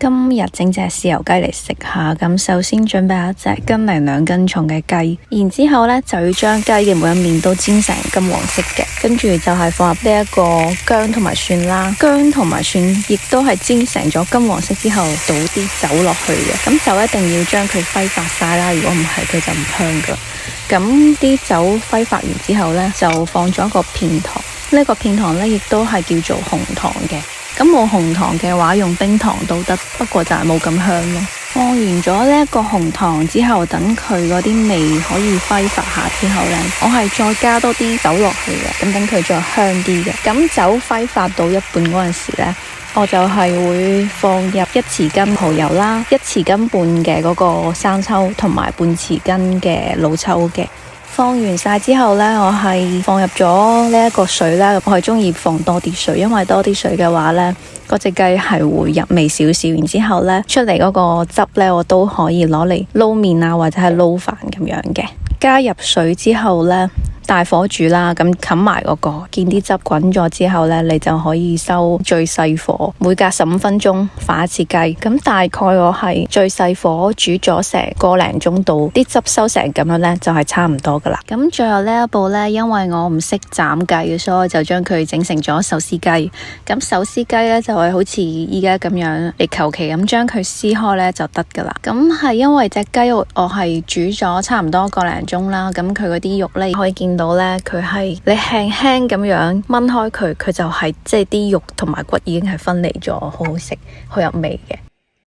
今日整隻豉油雞嚟食下，咁首先準備一隻1斤零2斤重嘅雞，然之後呢就要將雞嘅每一面都煎成金黃色嘅，跟住就係放入呢一個薑同埋蒜啦，薑同埋蒜亦都係煎成咗金黃色之後，倒啲酒落去嘅，咁就一定要將佢揮發晒啦，如果唔係佢就唔香噶。咁啲酒揮發完之後呢，就放咗一個片糖，呢個片糖呢亦都係叫做紅糖嘅。咁冇紅糖嘅話，用冰糖都得，不過就係冇咁香咯。放完咗呢一個紅糖之後，等佢嗰啲味可以揮發下之後呢，我係再加多啲酒落去嘅，咁等佢再香啲嘅。咁酒揮發到一半嗰陣時呢，我就係會放入1匙羹蠔油啦，1匙羹半嘅嗰個生抽，同埋半匙羹嘅老抽嘅。放完晒之後呢，我係放入咗呢一個水啦。我係中意放多啲水，因為多啲水嘅話呢，嗰隻雞係會入味少少。然之後呢，出嚟嗰個汁呢，我都可以攞嚟撈麵啊，或者係撈飯咁樣嘅。加入水之後呢，大火煮啦，咁冚埋嗰個，見啲汁滾咗之後呢，你就可以收最細火，每隔15分鐘化一次雞。咁大概我係最細火煮咗成個零鐘度，啲汁收成咁樣呢，就係差唔多噶啦。咁最後呢一步呢，因為我唔識斬雞，所以我就將佢整成咗手撕雞。咁手撕雞呢，就係好似依家咁樣，你求其咁將佢撕開呢，就得噶啦。咁係因為隻雞我係煮咗差唔多個零鐘啦，咁佢嗰啲肉呢，可以見到呢，佢係你輕輕咁樣掹開佢，佢就係即係啲肉同埋骨已經係分離咗，好好食，好有味嘅。